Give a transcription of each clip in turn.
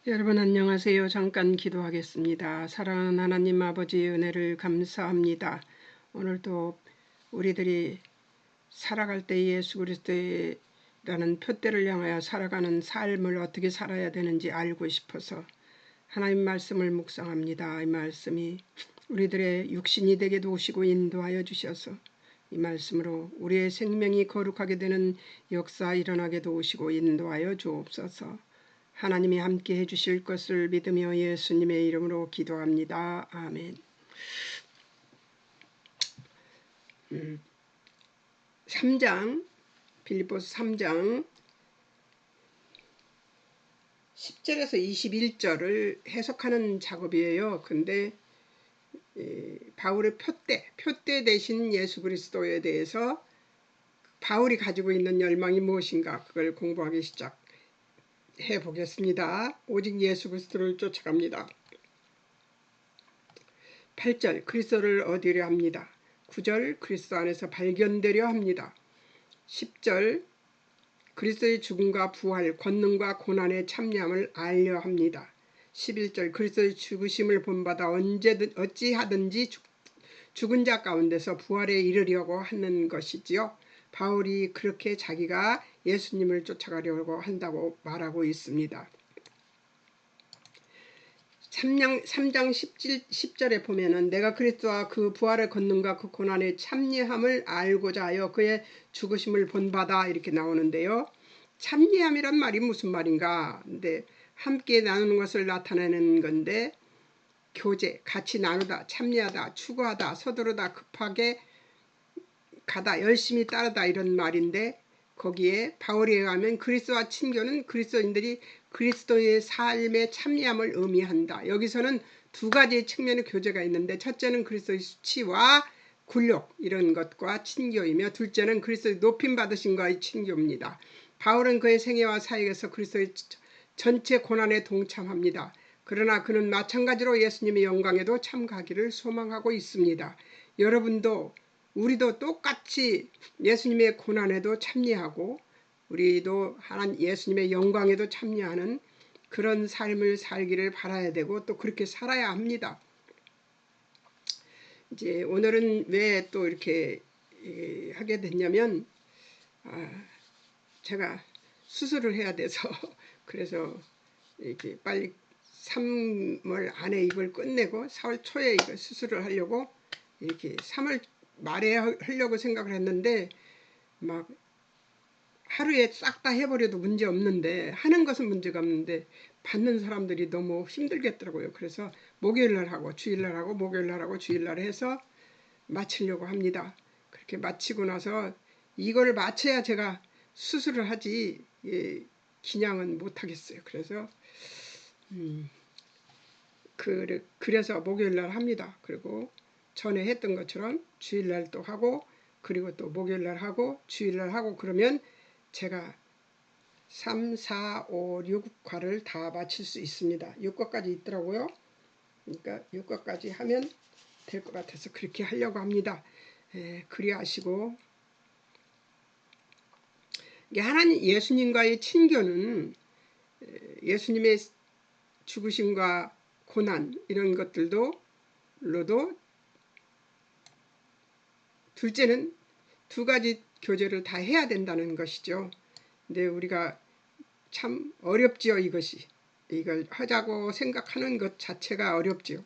여러분 안녕하세요. 잠깐 기도하겠습니다. 사랑하는 하나님 아버지의 은혜를 감사합니다. 오늘도 우리들이 살아갈 때 예수 그리스도라는 표대를 향하여 살아가는 삶을 어떻게 살아야 되는지 알고 싶어서 하나님 말씀을 묵상합니다. 이 말씀이 우리들의 육신이 되게 도우시고 인도하여 주셔서 이 말씀으로 우리의 생명이 거룩하게 되는 역사 일어나게 도우시고 인도하여 주옵소서. 하나님이 함께 해주실 것을 믿으며 예수님의 이름으로 기도합니다. 아멘. 3장 빌립보서 3장 10절에서 21절을 해석하는 작업이에요. 근데 바울의 표대 대신 예수 그리스도에 대해서 바울이 가지고 있는 열망이 무엇인가 그걸 공부하기 시작해 보겠습니다. 오직 예수 그리스도를 쫓아갑니다. 8절 그리스도를 얻으려 합니다. 9절 그리스도 안에서 발견되려 합니다. 10절 그리스도의 죽음과 부활, 권능과 고난의 참여함을 알려 합니다. 11절 그리스도의 죽으심을 본받아 어찌하든지 죽은 자 가운데서 부활에 이르려고 하는 것이지요. 바울이 그렇게 자기가 예수님을 쫓아가려고 한다고 말하고 있습니다. 3장 10절에 보면은 내가 그리스도와 그 부활의 권능과 그 고난의 참여함을 알고자 하여 그의 죽으심을 본받아 이렇게 나오는데요. 참여함이란 말이 무슨 말인가? 근데 함께 나누는 것을 나타내는 건데 교제, 같이 나누다, 참여하다, 추구하다, 서두르다, 급하게 가다, 열심히 따르다 이런 말인데 거기에 바울에 의하면 그리스도와 친교는 그리스도인들이 그리스도의 삶에 참여함을 의미한다. 여기서는 두 가지 측면의 교제가 있는데 첫째는 그리스도의 수치와 굴욕 이런 것과 친교이며 둘째는 그리스도의 높임 받으심과의 친교입니다. 바울은 그의 생애와 사역에서 그리스도의 전체 고난에 동참합니다. 그러나 그는 마찬가지로 예수님의 영광에도 참가하기를 소망하고 있습니다. 여러분도 우리도 똑같이 예수님의 고난에도 참여하고 우리도 하나님 예수님의 영광에도 참여하는 그런 삶을 살기를 바라야 되고 또 그렇게 살아야 합니다. 이제 오늘은 왜 또 이렇게 하게 됐냐면 제가 수술을 해야 돼서 그래서 이렇게 빨리 3월 안에 이걸 끝내고 4월 초에 이거 수술을 하려고 이렇게 3월 말에 하려고 생각을 했는데 막 하루에 싹 다 해버려도 문제 없는데 하는 것은 문제가 없는데 받는 사람들이 너무 힘들겠더라고요. 그래서 목요일날 하고 주일날 하고 목요일날 하고 주일날 해서 마치려고 합니다. 그렇게 마치고 나서 이거를 마쳐야 제가 수술을 하지 기냥은 못하겠어요. 그래서 그래서 목요일날 합니다. 그리고 전에 했던 것처럼 주일날 또 하고 그리고 또 목요일날 하고 주일날 하고 그러면 제가 3, 4, 5, 6과를 다 마칠 수 있습니다. 6과까지 있더라고요. 그러니까 6과까지 하면 될 것 같아서 그렇게 하려고 합니다. 그리하시고 하나님 예수님과의 친교는 예수님의 죽으심과 고난 이런 것들로도 둘째는 두 가지 교제를 다 해야 된다는 것이죠. 근데 우리가 참 어렵지요. 이걸 하자고 생각하는 것 자체가 어렵지요.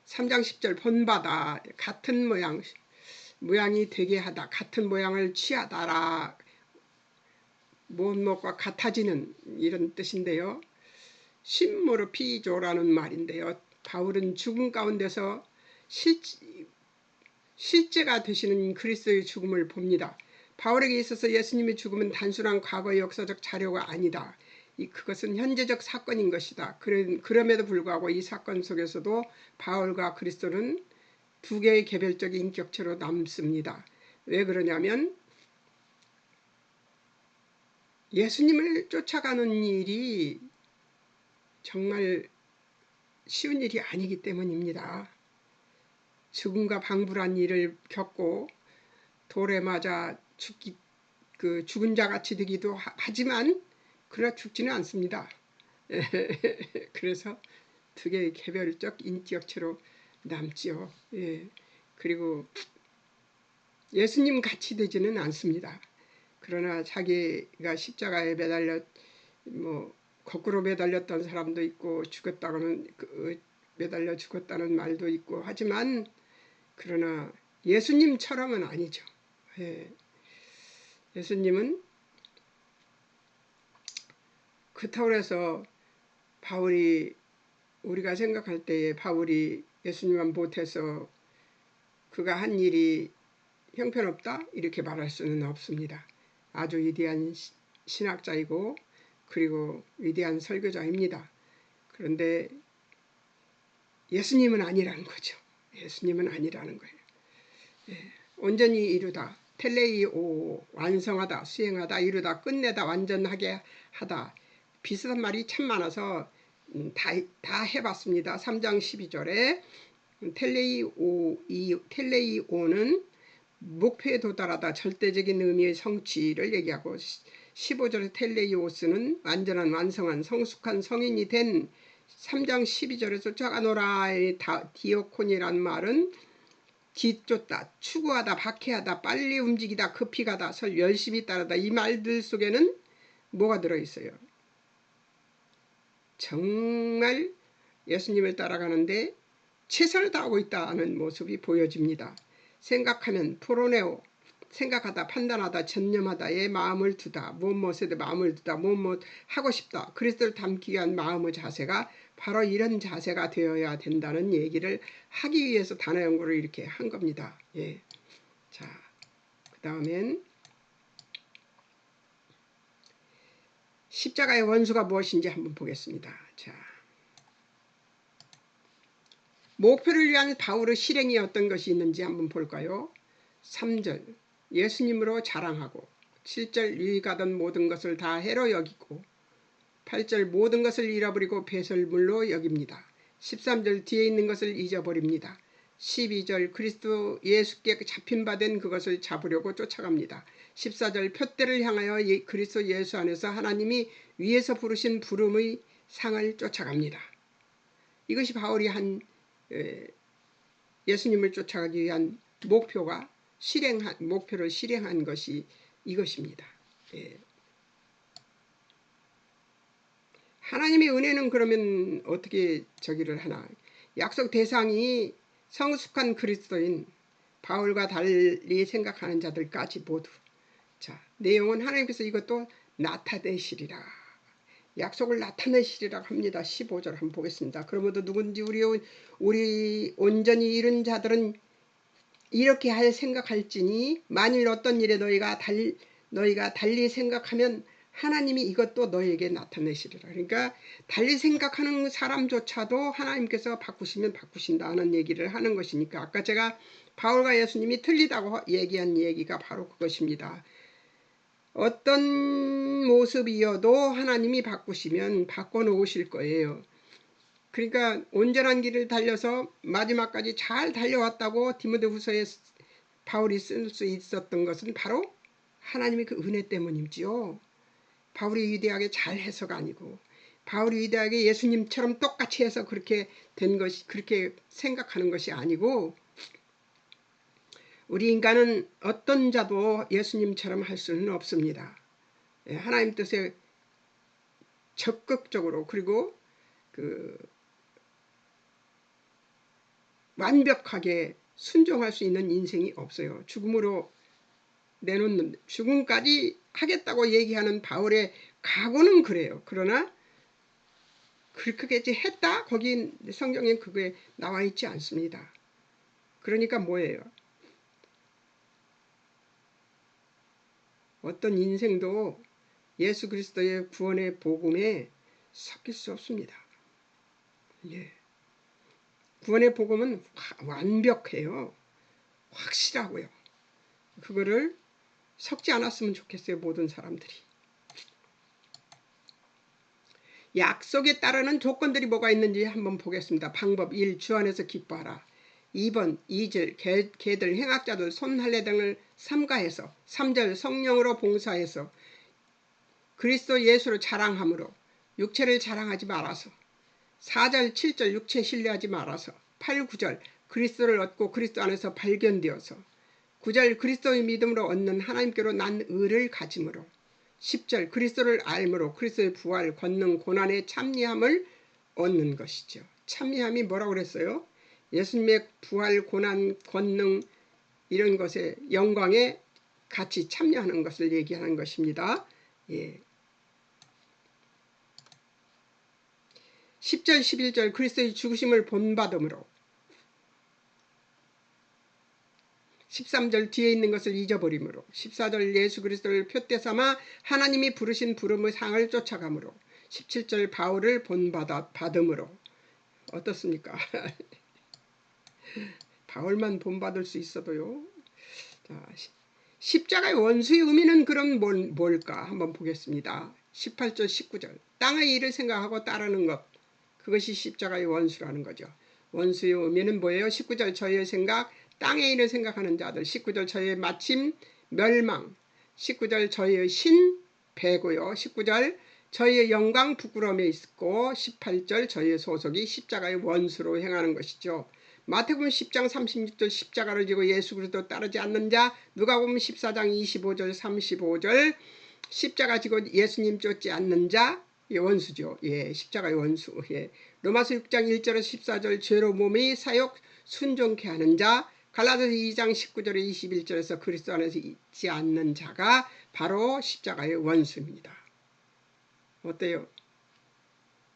3장 10절 본받아 같은 모양이 되게 하다 같은 모양을 취하다라 무엇과 같아지는 이런 뜻인데요. 심모르피조라는 말인데요. 바울은 죽음 가운데서 실제가 되시는 그리스도의 죽음을 봅니다. 바울에게 있어서 예수님의 죽음은 단순한 과거의 역사적 자료가 아니다. 그것은 현재적 사건인 것이다. 그럼에도 불구하고 이 사건 속에서도 바울과 그리스도는 두 개의 개별적인 인격체로 남습니다. 왜 그러냐면 예수님을 쫓아가는 일이 정말 쉬운 일이 아니기 때문입니다. 죽음과 방불한 일을 겪고 돌에 맞아 죽은 자같이 되기도 하지만 그러나 죽지는 않습니다. 그래서 되게 개별적 인격체로 남지요. 예. 그리고 예수님 같이 되지는 않습니다. 그러나 자기가 십자가에 매달려 뭐 거꾸로 매달렸던 사람도 있고 죽었다고는 매달려 죽었다는 말도 있고 하지만 그러나 예수님처럼은 아니죠. 예. 예수님은 그렇다고 해서 바울이 우리가 생각할 때에 바울이 예수님만 못해서 그가 한 일이 형편없다 이렇게 말할 수는 없습니다. 아주 위대한 신학자이고 그리고 위대한 설교자입니다. 그런데 예수님은 아니라는 거죠. 예수님은 아니라는 거예요. 예. 온전히 이루다, 텔레이오, 완성하다, 수행하다, 이루다, 끝내다, 완전하게 하다. 비슷한 말이 참 많아서 다 해봤습니다. 3장 12절에 텔레이오는 목표에 도달하다, 절대적인 의미의 성취를 얘기하고 15절에 텔레이오스는 완전한, 완성한, 성숙한 성인이 된 3장 12절에서 쫓아가노라의 디오콘이란 말은 뒤쫓다, 추구하다, 박해하다, 빨리 움직이다, 급히 가다, 열심히 따르다, 이 말들 속에는 뭐가 들어있어요? 정말 예수님을 따라가는데 최선을 다하고 있다는 모습이 보여집니다. 생각하면 프로네오, 생각하다, 판단하다, 전념하다에 마음을 두다, 무엇에 마음을 두다, 무엇 하고 싶다, 그리스도를 닮기 위한 마음의 자세가 바로 이런 자세가 되어야 된다는 얘기를 하기 위해서 단어 연구를 이렇게 한 겁니다. 예. 자, 그 다음엔 십자가의 원수가 무엇인지 한번 보겠습니다. 자, 목표를 위한 바울의 실행이 어떤 것이 있는지 한번 볼까요? 3절, 예수님으로 자랑하고, 7절, 유익하던 모든 것을 다 해로 여기고, 8절, 모든 것을 잃어버리고 배설물로 여깁니다. 13절, 뒤에 있는 것을 잊어버립니다. 12절, 그리스도 예수께 잡힌 바 된 그것을 잡으려고 쫓아갑니다. 14절, 표대를 향하여 그리스도 예수 안에서 하나님이 위에서 부르신 부름의 상을 쫓아갑니다. 이것이 바울이 한 예수님을 쫓아가기 위한 목표를 실행한 것이 이것입니다. 예. 하나님의 은혜는 그러면 어떻게 저기를 하나? 약속 대상이 성숙한 그리스도인 바울과 달리 생각하는 자들까지 모두. 자, 내용은 하나님께서 이것도 나타내시리라. 약속을 나타내시리라 합니다. 15절 한번 보겠습니다. 그러므로 누군지 우리 온전히 이룬 자들은 이렇게 생각할지니 만일 어떤 일에 너희가 달리 생각하면 하나님이 이것도 너에게 나타내시리라. 그러니까 달리 생각하는 사람조차도 하나님께서 바꾸시면 바꾸신다는 얘기를 하는 것이니까 아까 제가 바울과 예수님이 틀리다고 얘기한 얘기가 바로 그것입니다. 어떤 모습이어도 하나님이 바꾸시면 바꿔놓으실 거예요. 그러니까 온전한 길을 달려서 마지막까지 잘 달려왔다고 디모데후서에 바울이 쓸 수 있었던 것은 바로 하나님의 그 은혜 때문이지요. 바울이 위대하게 잘해서가 아니고 바울이 위대하게 예수님처럼 똑같이 해서 그렇게 된 것이, 그렇게 생각하는 것이 아니고 우리 인간은 어떤 자도 예수님처럼 할 수는 없습니다. 하나님 뜻에 적극적으로 그리고 완벽하게 순종할 수 있는 인생이 없어요. 죽음으로 내놓는, 죽음까지 하겠다고 얘기하는 바울의 각오는 그래요. 그러나 그렇게까지 했다? 거기 성경에 그게 나와 있지 않습니다. 그러니까 뭐예요? 어떤 인생도 예수 그리스도의 구원의 복음에 섞일 수 없습니다. 예. 구원의 복음은 완벽해요. 확실하고요. 그거를 섞지 않았으면 좋겠어요. 모든 사람들이. 약속에 따르는 조건들이 뭐가 있는지 한번 보겠습니다. 방법 1. 주 안에서 기뻐하라. 2번 2절 개들 행악자들 손할례 등을 삼가해서 3절 성령으로 봉사해서 그리스도 예수를 자랑함으로 육체를 자랑하지 말아서. 4절 7절 육체 신뢰하지 말아서. 8, 9절 그리스도를 얻고 그리스도 안에서 발견되어서. 9절 그리스도의 믿음으로 얻는 하나님께로 난 의를 가짐으로. 10절 그리스도를 알므로 그리스도의 부활, 권능, 고난의 참여함을 얻는 것이죠. 참여함이 뭐라고 그랬어요? 예수님의 부활, 고난, 권능 이런 것에 영광에 같이 참여하는 것을 얘기하는 것입니다. 예. 10절 11절 그리스도의 죽으심을 본받음으로. 13절 뒤에 있는 것을 잊어버림으로. 14절 예수 그리스도를 표대 삼아 하나님이 부르신 부름의 상을 쫓아감으로. 17절 바울을 본받음으로. 어떻습니까? 바울만 본받을 수 있어도요. 자, 십자가의 원수의 의미는 그럼 뭘까? 한번 보겠습니다. 18절 19절 땅의 일을 생각하고 따르는 것. 그것이 십자가의 원수라는 거죠. 원수의 의미는 뭐예요? 19절 저희의 생각, 땅의 일을 생각하는 자들. 19절 저희의 마침, 멸망. 19절 저희의 신, 배고요. 19절 저희의 영광, 부끄러움에 있고 18절 저희의 소속이 십자가의 원수로 행하는 것이죠. 마태복음 10장 36절 십자가를 지고 예수 그리스도 따르지 않는 자. 누가복음 14장 25절 35절 십자가 지고 예수님 쫓지 않는 자. 예, 원수죠. 예, 십자가의 원수. 예. 로마서 6장 1절에서 14절 죄로 몸의 사욕 순종케 하는 자. 갈라디아서 2장 19절에 21절에서 그리스도 안에서 있지 않는 자가 바로 십자가의 원수입니다. 어때요?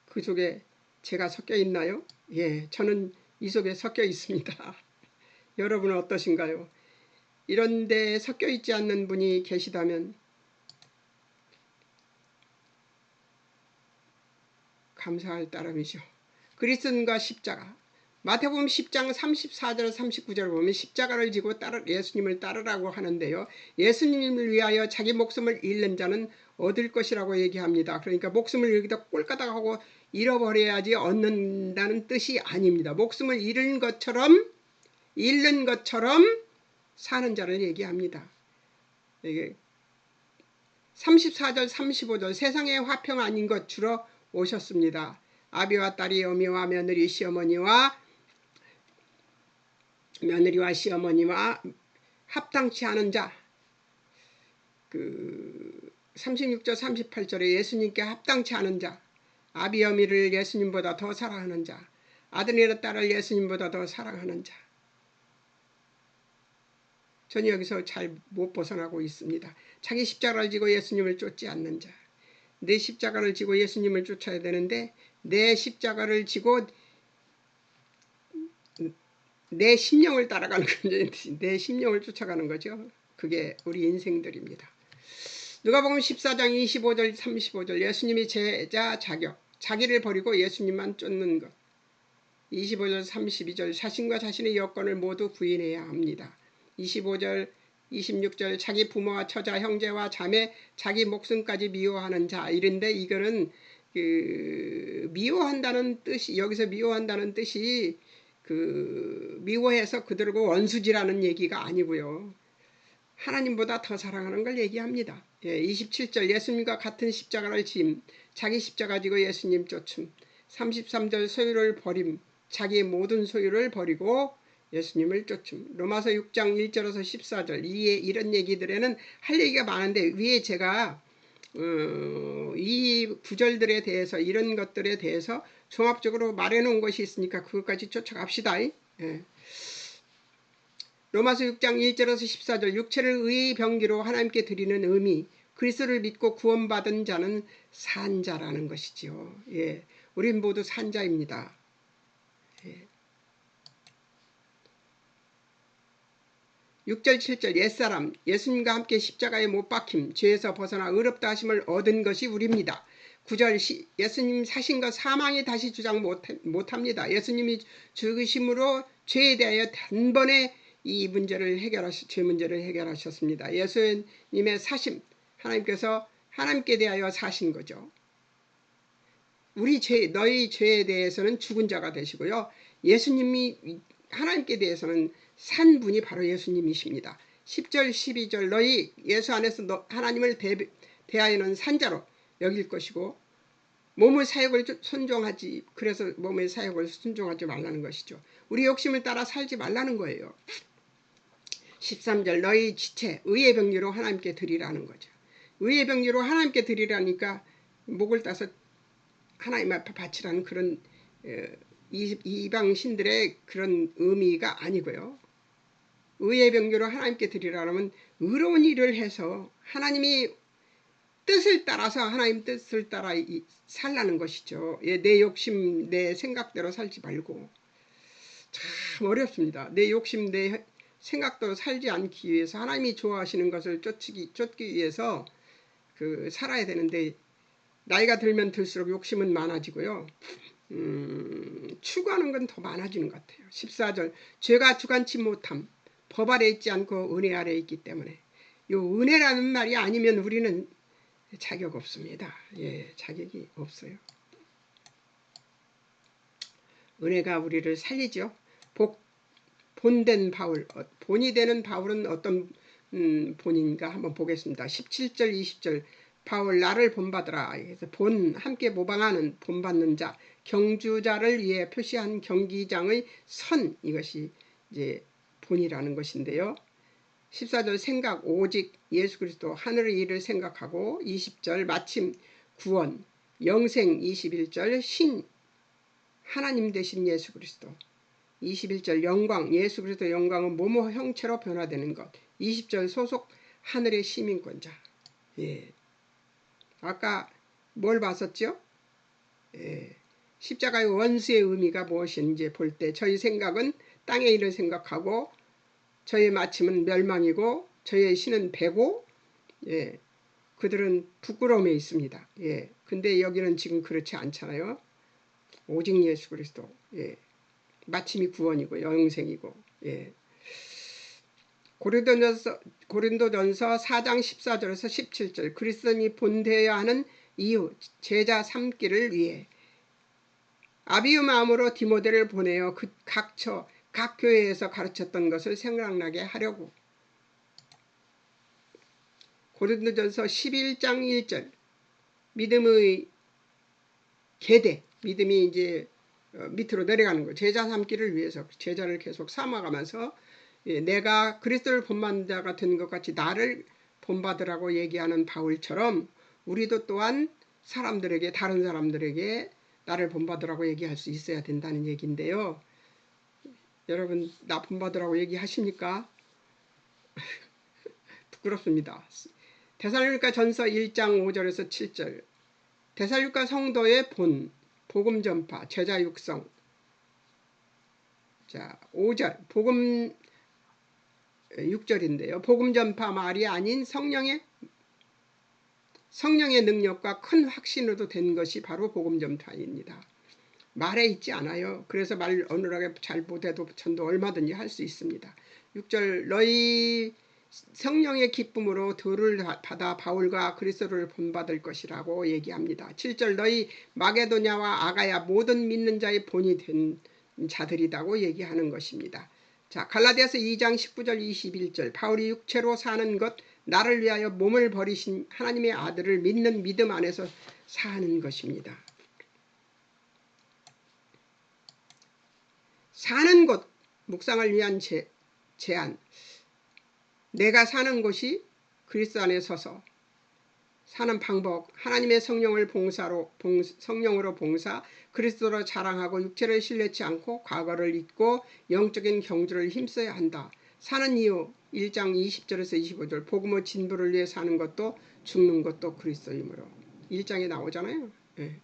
그 속에 제가 섞여 있나요? 예, 저는 이 속에 섞여 있습니다. 여러분은 어떠신가요? 이런 데 섞여 있지 않는 분이 계시다면 감사할 따름이죠. 그리스도인과 십자가. 마태복음 10장 34절 39절 보면 십자가를 지고 예수님을 따르라고 하는데요. 예수님을 위하여 자기 목숨을 잃는 자는 얻을 것이라고 얘기합니다. 그러니까 목숨을 여기다 꼴까닥 하고 잃어버려야지 얻는다는 뜻이 아닙니다. 목숨을 잃는 것처럼 사는 자를 얘기합니다. 이게 34절 35절 세상의 화평 아닌 것 주러 오셨습니다. 아비와 딸이 어미와 며느리 시어머니와 합당치 않은 자. 36절 38절에 예수님께 합당치 않은 자. 아비 어미를 예수님보다 더 사랑하는 자. 아들이나 딸을 예수님보다 더 사랑하는 자. 저는 여기서 잘 못 벗어나고 있습니다. 자기 십자가를 지고 예수님을 쫓지 않는 자. 내 십자가를 지고 예수님을 쫓아야 되는데 내 십자가를 지고 내 심령을 따라가는 거죠. 내 심령을 쫓아가는 거죠. 그게 우리 인생들입니다. 누가복음 14장 25절 35절 예수님이 제자 자격. 자기를 버리고 예수님만 쫓는 것. 25절 32절 자신과 자신의 여건을 모두 부인해야 합니다. 25절 26절 자기 부모와 처자 형제와 자매 자기 목숨까지 미워하는 자. 이런데 이거는 미워한다는 뜻이 여기서 미워한다는 뜻이 미워해서 그들과 원수지라는 얘기가 아니고요. 하나님보다 더 사랑하는 걸 얘기합니다. 예, 27절 예수님과 같은 십자가를 짐 자기 십자가 지고 예수님 쫓음. 33절 소유를 버림 자기의 모든 소유를 버리고 예수님을 쫓음. 로마서 6장 1절에서 14절 이런 얘기들에는 할 얘기가 많은데 위에 제가 이 구절들에 대해서 이런 것들에 대해서 종합적으로 말해놓은 것이 있으니까 그것까지 쫓아갑시다. 예. 로마서 6장 1절에서 14절 육체를 의의 병기로 하나님께 드리는 의미 그리스도를 믿고 구원받은 자는 산자라는 것이지요. 예, 우린 모두 산자입니다. 예. 6절 7절 옛사람 예수님과 함께 십자가에 못 박힘 죄에서 벗어나 의롭다 하심을 얻은 것이 우리입니다. 9절 예수님 사신 것 사망이 다시 주장 못합니다. 예수님이 죽으심으로 죄에 대하여 단번에 이 문제를 죄 문제를 해결하셨습니다. 예수님의 사심 하나님께서 하나님께 대하여 사신 거죠. 우리 너희 죄에 대해서는 죽은 자가 되시고요. 예수님이 하나님께 대해서는 산 분이 바로 예수님이십니다. 10절 12절 너희 예수 안에서 하나님을 대하여는 산자로 여길 것이고 몸의 사욕을 순종하지, 그래서 몸의 사욕을 순종하지 말라는 것이죠. 우리 욕심을 따라 살지 말라는 거예요. 13절 너희 지체 의의 병리로 하나님께 드리라는 거죠. 의의 병리로 하나님께 드리라니까 목을 따서 하나님 앞에 바치라는 그런 이방 신들의 그런 의미가 아니고요. 의의 병리로 하나님께 드리라면 의로운 일을 해서 하나님이 뜻을 따라서 하나님 뜻을 따라 살라는 것이죠. 내 욕심 내 생각대로 살지 말고. 참 어렵습니다. 내 욕심 내 생각대로 살지 않기 위해서 하나님이 좋아하시는 것을 쫓기 위해서 살아야 되는데 나이가 들면 들수록 욕심은 많아지고요. 추구하는 건 더 많아지는 것 같아요. 14절 죄가 주관치 못함 법 아래 있지 않고 은혜 아래 있기 때문에 요 은혜라는 말이 아니면 우리는 자격 없습니다. 예, 자격이 없어요. 은혜가 우리를 살리죠. 본된 바울, 본이 되는 바울은 어떤 본인가 한번 보겠습니다. 17절 20절 바울 나를 본받으라. 그래서 본 함께 모방하는 본받는 자 경주자를 위해 표시한 경기장의 선 이것이 이제 본이라는 것인데요. 14절 생각 오직 예수 그리스도 하늘의 일을 생각하고 20절 마침 구원 영생 21절 신 하나님 되신 예수 그리스도 21절 영광 예수 그리스도 영광은 모모 형체로 변화되는 것 20절 소속 하늘의 시민권자. 예. 아까 뭘 봤었죠? 예. 십자가의 원수의 의미가 무엇인지 볼 때 저희 생각은 땅의 일을 생각하고 저의 마침은 멸망이고 저의 신은 배고 예. 그들은 부끄러움에 있습니다. 예. 근데 여기는 지금 그렇지 않잖아요. 오직 예수 그리스도. 예. 마침이 구원이고 영생이고. 예. 고린도전서 4장 14절에서 17절 그리스도인이 본되어야 하는 이유 제자 삼기를 위해 아비의 마음으로 디모데를 보내어 각 교회에서 가르쳤던 것을 생각나게 하려고. 고린도전서 11장 1절 믿음의 계대 믿음이 이제 밑으로 내려가는 거 제자 삼기를 위해서 제자를 계속 삼아가면서 내가 그리스도를 본받는 자가 된 것 같이 나를 본받으라고 얘기하는 바울처럼 우리도 또한 사람들에게 다른 사람들에게 나를 본받으라고 얘기할 수 있어야 된다는 얘기인데요. 여러분 나 본받으라고 얘기하십니까? 부끄럽습니다. 데살로니가 전서 1장 5절에서 7절 데살로니가 성도의 본 복음 전파 제자 육성. 자 5절 복음 6절인데요. 복음 전파 말이 아닌 성령의 능력과 큰 확신으로 된 것이 바로 복음 전파입니다. 말에 있지 않아요. 그래서 말 어눌하게 잘 못해도 전도 얼마든지 할 수 있습니다. 6절 너희 성령의 기쁨으로 들을 받아 바울과 그리스도를 본받을 것이라고 얘기합니다. 7절 너희 마게도냐와 아가야 모든 믿는 자의 본이 된 자들이라고 얘기하는 것입니다. 자 갈라디아서 2장 19절 21절 바울이 육체로 사는 것 나를 위하여 몸을 버리신 하나님의 아들을 믿는 믿음 안에서 사는 것입니다. 사는 곳 묵상을 위한 제안 내가 사는 곳이 그리스도 안에 서서 사는 방법 하나님의 성령을 성령으로 봉사 그리스도로 자랑하고 육체를 신뢰치 않고 과거를 잊고 영적인 경주를 힘써야 한다. 사는 이유 1장 20절에서 25절 복음의 진보를 위해 사는 것도 죽는 것도 그리스도이므로 1장에 나오잖아요. 예.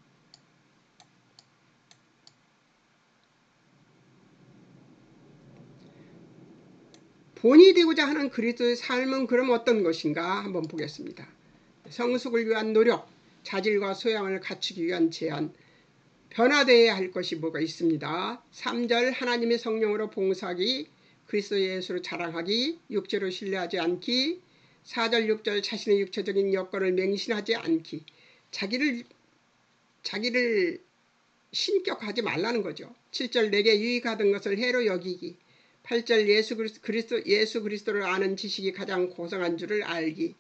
본이 되고자 하는 그리스도의 삶은 그럼 어떤 것인가 한번 보겠습니다. 성숙을 위한 노력, 자질과 소양을 갖추기 위한 제안, 변화되어야 할 것이 뭐가 있습니다. 3절 하나님의 성령으로 봉사하기, 그리스도 예수로 자랑하기, 육체로 신뢰하지 않기, 4절 6절 자신의 육체적인 여건을 맹신하지 않기, 자기를 신격하지 말라는 거죠. 7절 내게 유익하던 것을 해로 여기기, 8절 예수 그리스도를 아는 지식이 가장 고상한 줄을 알기,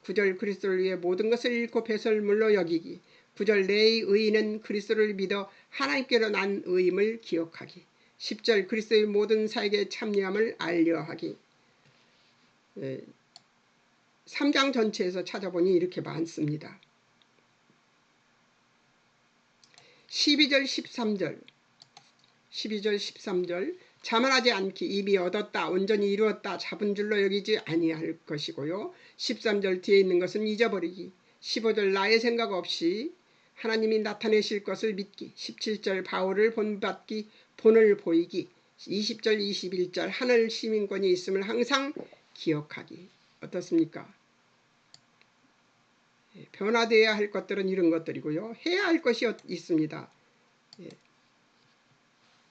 9절 그리스도를 위해 모든 것을 잃고 배설물로 여기기, 9절 내 의인은 그리스도를 믿어 하나님께로 난 의임을 기억하기. 10절 그리스도의 모든 사역에 참여함을 알려하기. 3장 전체에서 찾아보니 이렇게 많습니다. 12절 13절 자만하지 않기. 이미 얻었다 온전히 이루었다 잡은 줄로 여기지 아니할 것이고요. 13절 뒤에 있는 것은 잊어버리기. 15절 나의 생각 없이 하나님이 나타내실 것을 믿기. 17절 바울을 본받기 본을 보이기. 20절 21절 하늘 시민권이 있음을 항상 기억하기. 어떻습니까? 변화되어야 할 것들은 이런 것들이고요. 해야 할 것이 있습니다.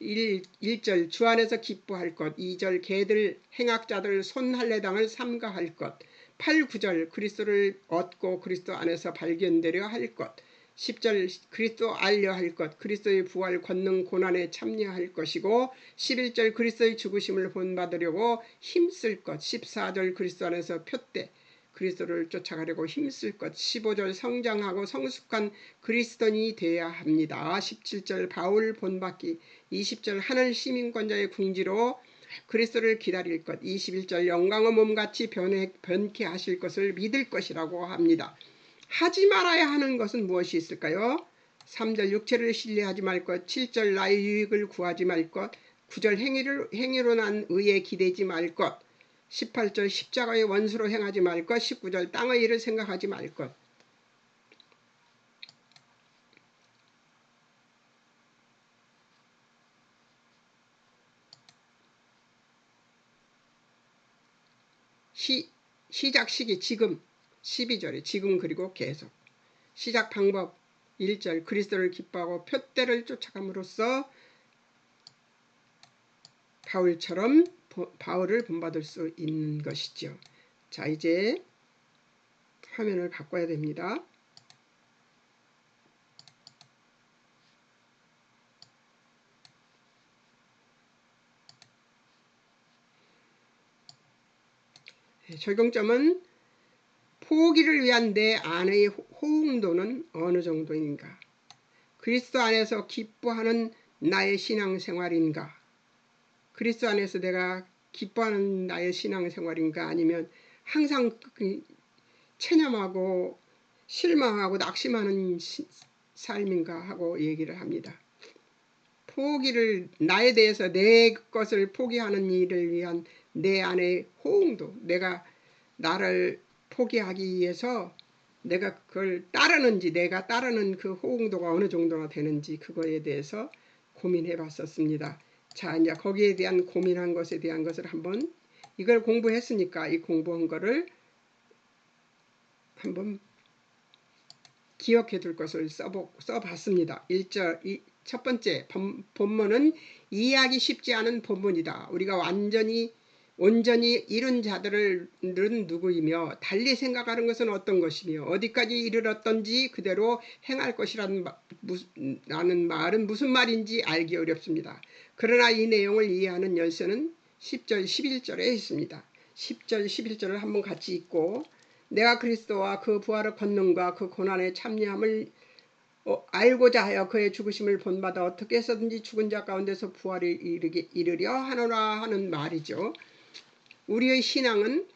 1절 주 안에서 기뻐할 것. 2절 개들 행악자들 손할례당을 삼가할 것. 8, 9절 그리스도를 얻고 그리스도 안에서 발견되려 할 것. 10절 그리스도 알려 할 것. 그리스도의 부활 권능 고난에 참여할 것이고 11절 그리스도의 죽으심을 본받으려고 힘쓸 것. 14절 그리스도 안에서 표대 그리스도를 쫓아가려고 힘쓸 것. 15절 성장하고 성숙한 그리스도인이 되어야 합니다. 17절 바울 본받기. 20절 하늘 시민권자의 궁지로 그리스도를 기다릴 것. 21절 영광의 몸같이 변케 하실 것을 믿을 것이라고 합니다. 하지 말아야 하는 것은 무엇이 있을까요? 3절 육체를 신뢰하지 말 것. 7절 나의 유익을 구하지 말 것. 9절 행위로 난 의에 기대지 말 것. 18절 십자가의 원수로 행하지 말 것. 19절 땅의 일을 생각하지 말 것. 시작 시기 지금. 12절에 지금 그리고 계속. 시작 방법 1절 그리스도를 기뻐하고 표대를 쫓아감으로써 바울처럼 바울을 본받을 수 있는 것이죠. 자, 이제 화면을 바꿔야 됩니다. 적용점은 포기를 위한 내 안의 호응도는 어느 정도인가? 그리스도 안에서 기뻐하는 나의 신앙생활인가? 그리스도 안에서 내가 기뻐하는 나의 신앙생활인가? 아니면 항상 체념하고 실망하고 낙심하는 삶인가 하고 얘기를 합니다. 포기를 나에 대해서 내 것을 포기하는 일을 위한 내 안의 호응도, 내가 나를 포기하기 위해서 내가 그걸 따르는지, 내가 따르는 그 호응도가 어느 정도나 되는지 그거에 대해서 고민해 봤었습니다. 자, 이제 거기에 대한 고민한 것에 대한 것을 한번 이걸 공부했으니까 이 공부한 거를 한번 기억해 둘 것을 써봤습니다. 1절 첫 번째 본문은 이해하기 쉽지 않은 본문이다. 우리가 온전히 이룬 자들은 누구이며 달리 생각하는 것은 어떤 것이며 어디까지 이르렀던지 그대로 행할 것이라는 말은 무슨 말인지 알기 어렵습니다. 그러나 이 내용을 이해하는 열쇠는 10절 11절에 있습니다. 10절 11절을 한번 같이 읽고 내가 그리스도와 그 부활의 권능과 그 고난에 참여함을 알고자 하여 그의 죽으심을 본받아 어떻게 해서든지 죽은 자 가운데서 부활을 이르려 하노라 하는 말이죠. 우리의 신앙은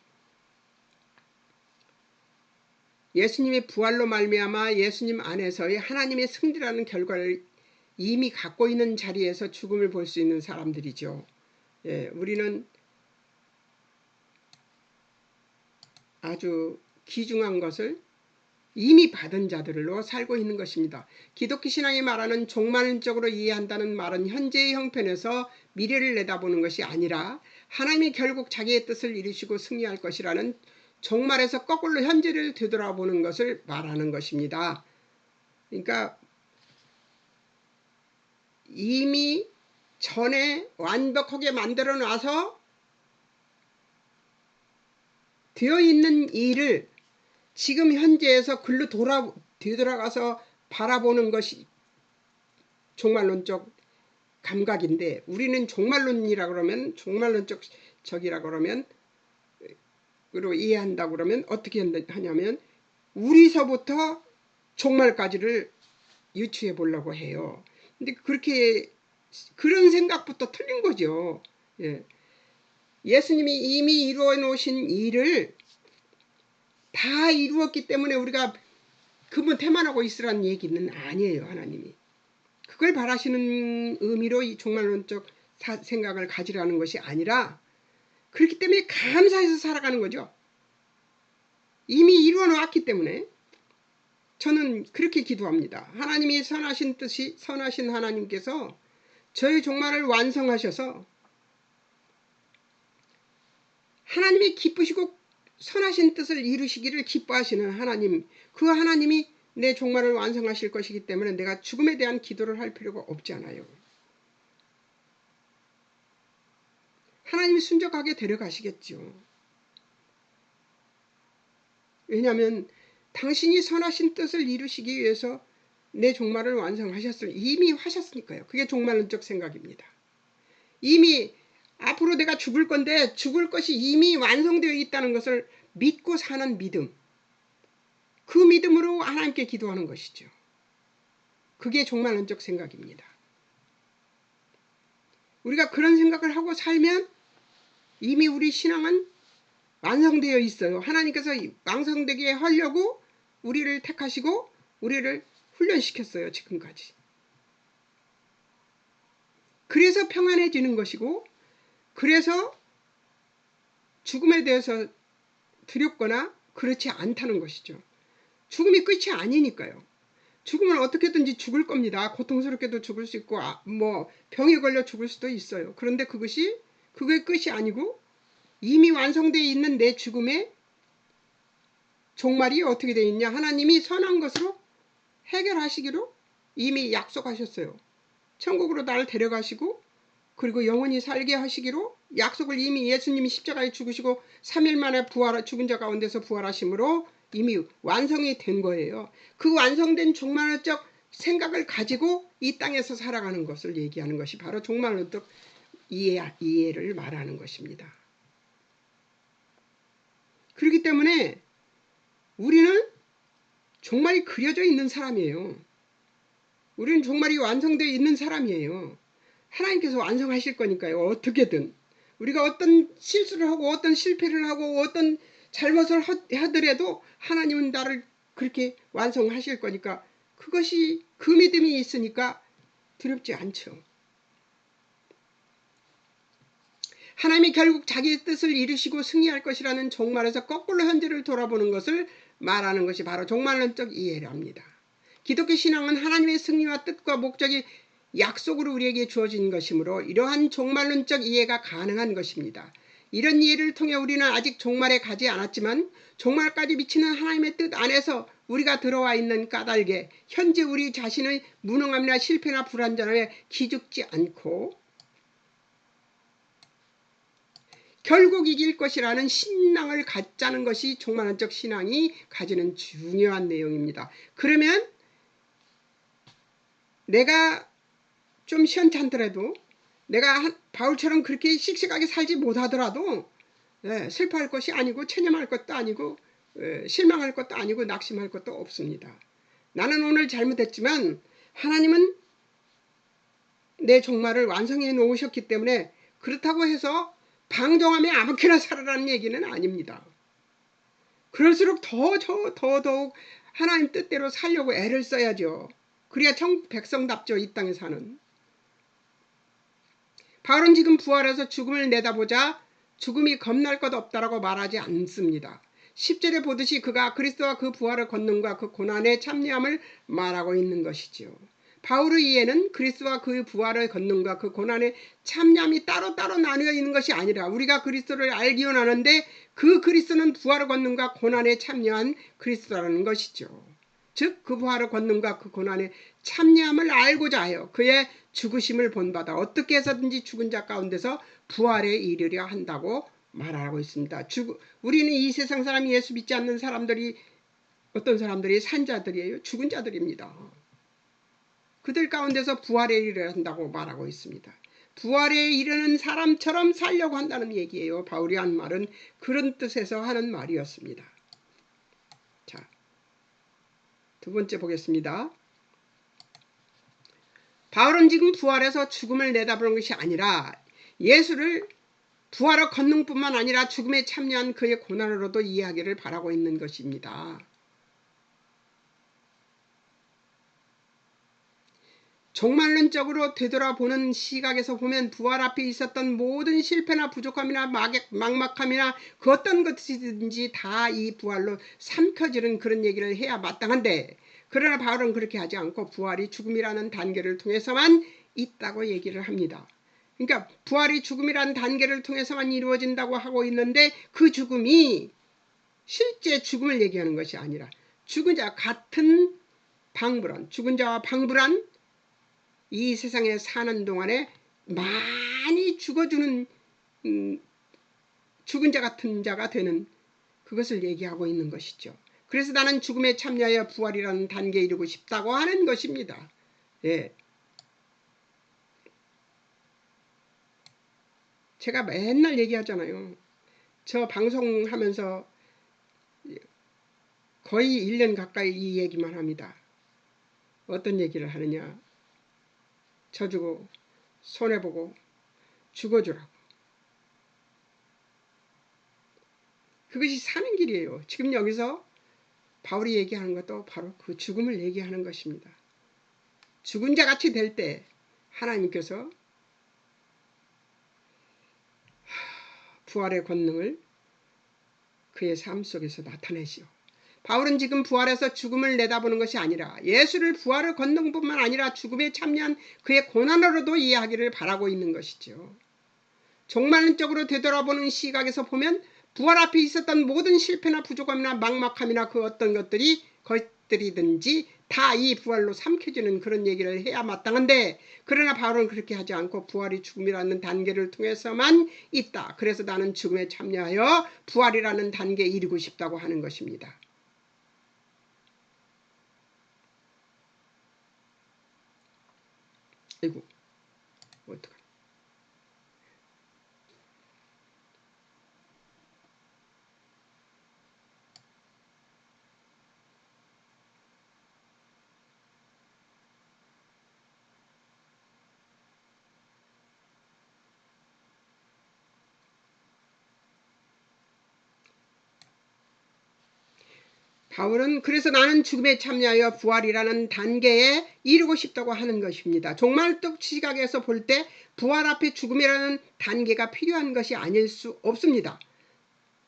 예수님의 부활로 말미암아 예수님 안에서의 하나님의 승리라는 결과를 이미 갖고 있는 자리에서 죽음을 볼 수 있는 사람들이죠. 우리는 아주 귀중한 것을 이미 받은 자들로 살고 있는 것입니다. 기독교 신앙이 말하는 종말론적으로 이해한다는 말은 현재의 형편에서 미래를 내다보는 것이 아니라 하나님이 결국 자기의 뜻을 이루시고 승리할 것이라는 종말에서 거꾸로 현재를 되돌아보는 것을 말하는 것입니다. 그러니까 이미 전에 완벽하게 만들어 놔서 되어 있는 일을 지금 현재에서 글로 되돌아가서 바라보는 것이 종말론적 감각인데 우리는 종말론이라 그러면 종말론적 적이라 그러면 그리고 이해한다고 그러면 어떻게 하냐면 우리서부터 종말까지를 유추해 보려고 해요. 근데 그렇게 그런 생각부터 틀린 거죠. 예. 예수님이 이미 이루어 놓으신 일을 다 이루었기 때문에 우리가 그분 태만하고 있으라는 얘기는 아니에요. 하나님이 그걸 바라시는 의미로 이 종말론적 생각을 가지라는 것이 아니라 그렇기 때문에 감사해서 살아가는 거죠. 이미 이루어 놓았기 때문에 저는 그렇게 기도합니다. 하나님이 선하신 뜻이 선하신 하나님께서 저희 종말을 완성하셔서 하나님이 기쁘시고 선하신 뜻을 이루시기를 기뻐하시는 하나님, 그 하나님이 내 종말을 완성하실 것이기 때문에 내가 죽음에 대한 기도를 할 필요가 없지 않아요. 하나님이 순적하게 데려가시겠죠. 왜냐하면 당신이 선하신 뜻을 이루시기 위해서 내 종말을 완성하셨을 이미 하셨으니까요. 그게 종말론적 생각입니다. 이미 앞으로 내가 죽을 건데 죽을 것이 이미 완성되어 있다는 것을 믿고 사는 믿음. 그 믿음으로 하나님께 기도하는 것이죠. 그게 종말론적 생각입니다. 우리가 그런 생각을 하고 살면 이미 우리 신앙은 완성되어 있어요. 하나님께서 완성되게 하려고 우리를 택하시고 우리를 훈련시켰어요. 지금까지. 그래서 평안해지는 것이고 그래서 죽음에 대해서 두렵거나 그렇지 않다는 것이죠. 죽음이 끝이 아니니까요. 죽음은 어떻게든지 죽을 겁니다. 고통스럽게도 죽을 수 있고 병에 걸려 죽을 수도 있어요. 그런데 그게 끝이 아니고 이미 완성되어 있는 내 죽음의 종말이 어떻게 되어 있냐. 하나님이 선한 것으로 해결하시기로 이미 약속하셨어요. 천국으로 나를 데려가시고 그리고 영원히 살게 하시기로 약속을 이미 예수님이 십자가에 죽으시고 3일 만에 죽은 자 가운데서 부활하심으로 이미 완성이 된 거예요. 그 완성된 종말론적 생각을 가지고 이 땅에서 살아가는 것을 얘기하는 것이 바로 종말론적 이해를 말하는 것입니다. 그렇기 때문에 우리는 종말이 그려져 있는 사람이에요. 우리는 종말이 완성되어 있는 사람이에요. 하나님께서 완성하실 거니까요. 어떻게든. 우리가 어떤 실수를 하고 어떤 실패를 하고 어떤 잘못을 하더라도 하나님은 나를 그렇게 완성하실 거니까 그것이 그 믿음이 있으니까 두렵지 않죠. 하나님이 결국 자기의 뜻을 이루시고 승리할 것이라는 종말에서 거꾸로 현재를 돌아보는 것을 말하는 것이 바로 종말론적 이해랍니다. 기독교 신앙은 하나님의 승리와 뜻과 목적이 약속으로 우리에게 주어진 것이므로 이러한 종말론적 이해가 가능한 것입니다. 이런 이해를 통해 우리는 아직 종말에 가지 않았지만 종말까지 미치는 하나님의 뜻 안에서 우리가 들어와 있는 까닭에 현재 우리 자신의 무능함이나 실패나 불완전함에 기죽지 않고 결국 이길 것이라는 신앙을 갖자는 것이 종말론적 신앙이 가지는 중요한 내용입니다. 그러면 내가 좀 시원찮더라도 내가 바울처럼 그렇게 씩씩하게 살지 못하더라도 슬퍼할 것이 아니고 체념할 것도 아니고 실망할 것도 아니고 낙심할 것도 없습니다. 나는 오늘 잘못했지만 하나님은 내 종말을 완성해 놓으셨기 때문에 그렇다고 해서 방종하며 아무렇게나 살아라는 얘기는 아닙니다. 그럴수록 더더욱 하나님 뜻대로 살려고 애를 써야죠. 그래야 천국 백성답죠. 이 땅에 사는. 바울은 지금 부활해서 죽음을 내다보자 죽음이 겁날 것 없다라고 말하지 않습니다. 10절에 보듯이 그가 그리스도와 그 부활의 권능과 그 고난의 참여함을 말하고 있는 것이지요. 바울의 이해는 그리스도와 그 부활의 권능과 그 고난의 참여함이 따로따로 나누어 있는 것이 아니라 우리가 그리스도를 알기 원하는데 그 그리스도는 부활의 권능과 고난에 참여한 그리스도라는 것이죠. 즉 그 부활의 권능과 그 고난의 참여함을 알고자 하여 그의 죽으심을 본받아 어떻게 해서든지 죽은 자 가운데서 부활에 이르려 한다고 말하고 있습니다. 우리는 이 세상 사람이 예수 믿지 않는 사람들이 어떤 사람들이 산자들이에요. 죽은 자들입니다. 그들 가운데서 부활에 이르려 한다고 말하고 있습니다. 부활에 이르는 사람처럼 살려고 한다는 얘기예요. 바울이 한 말은 그런 뜻에서 하는 말이었습니다. 자, 두 번째 보겠습니다. 바울은 지금 부활해서 죽음을 내다보는 것이 아니라 예수를 부활의 권능뿐만 아니라 죽음에 참여한 그의 고난으로도 이해하기를 바라고 있는 것입니다. 종말론적으로 되돌아보는 시각에서 보면 부활 앞에 있었던 모든 실패나 부족함이나 막막함이나 그 어떤 것이든지 다 이 부활로 삼켜지는 그런 얘기를 해야 마땅한데, 그러나 바울은 그렇게 하지 않고 부활이 죽음이라는 단계를 통해서만 있다고 얘기를 합니다. 그러니까 부활이 죽음이라는 단계를 통해서만 이루어진다고 하고 있는데, 그 죽음이 실제 죽음을 얘기하는 것이 아니라 죽은 자와 같은 방불한, 죽은 자와 방불한 이 세상에 사는 동안에 많이 죽어주는 죽은 자 같은 자가 되는 그것을 얘기하고 있는 것이죠. 그래서 나는 죽음에 참여하여 부활이라는 단계에 이르고 싶다고 하는 것입니다. 예. 제가 맨날 얘기하잖아요. 저 방송하면서 거의 1년 가까이 이 얘기만 합니다. 어떤 얘기를 하느냐. 져주고 손해보고 죽어주라고. 그것이 사는 길이에요. 지금 여기서 바울이 얘기하는 것도 바로 그 죽음을 얘기하는 것입니다. 죽은 자같이 될 때 하나님께서 부활의 권능을 그의 삶 속에서 나타내시오. 바울은 지금 부활해서 죽음을 내다보는 것이 아니라 예수를 부활의 권능뿐만 아니라 죽음에 참여한 그의 고난으로도 이해하기를 바라고 있는 것이죠. 종말론적으로 되돌아보는 시각에서 보면 부활 앞에 있었던 모든 실패나 부족함이나 막막함이나 그 어떤 것들이든지 다 이 부활로 삼켜지는 그런 얘기를 해야 마땅한데, 그러나 바울은 그렇게 하지 않고 부활이 죽음이라는 단계를 통해서만 있다. 그래서 나는 죽음에 참여하여 부활이라는 단계에 이르고 싶다고 하는 것입니다. 아이고, 어떡하나. 바울은 그래서 나는 죽음에 참여하여 부활이라는 단계에 이르고 싶다고 하는 것입니다. 종말적 시각에서 볼 때 부활 앞에 죽음이라는 단계가 필요한 것이 아닐 수 없습니다.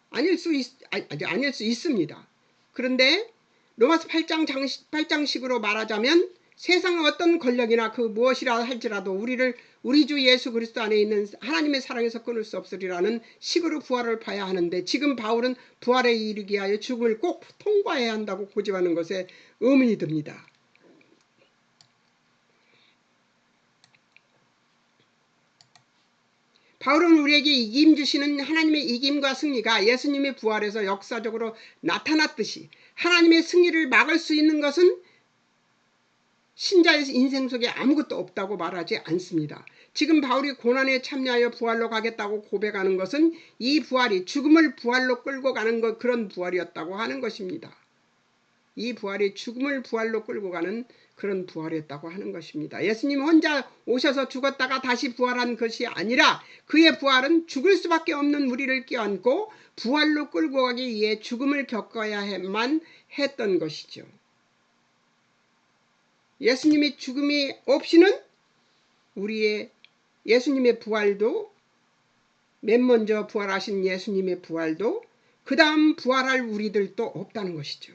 아닐 수 있습니다. 그런데 로마서 8장식으로 말하자면 세상의 어떤 권력이나 그 무엇이라 할지라도 우리 주 예수 그리스도 안에 있는 하나님의 사랑에서 끊을 수 없으리라는 식으로 부활을 봐야 하는데, 지금 바울은 부활에 이르기 위하여 죽음을 꼭 통과해야 한다고 고집하는 것에 의문이 듭니다. 바울은 우리에게 이김 주시는 하나님의 이김과 승리가 예수님의 부활에서 역사적으로 나타났듯이 하나님의 승리를 막을 수 있는 것은 신자의 인생 속에 아무것도 없다고 말하지 않습니다. 지금 바울이 고난에 참여하여 부활로 가겠다고 고백하는 것은 이 부활이 죽음을 부활로 끌고 가는 그런 부활이었다고 하는 것입니다. 이 부활이 죽음을 부활로 끌고 가는 그런 부활이었다고 하는 것입니다. 예수님 혼자 오셔서 죽었다가 다시 부활한 것이 아니라 그의 부활은 죽을 수밖에 없는 우리를 껴안고 부활로 끌고 가기 위해 죽음을 겪어야만 했던 것이죠. 예수님의 죽음이 없이는 우리의 예수님의 부활도, 맨 먼저 부활하신 예수님의 부활도 그 다음 부활할 우리들도 없다는 것이죠.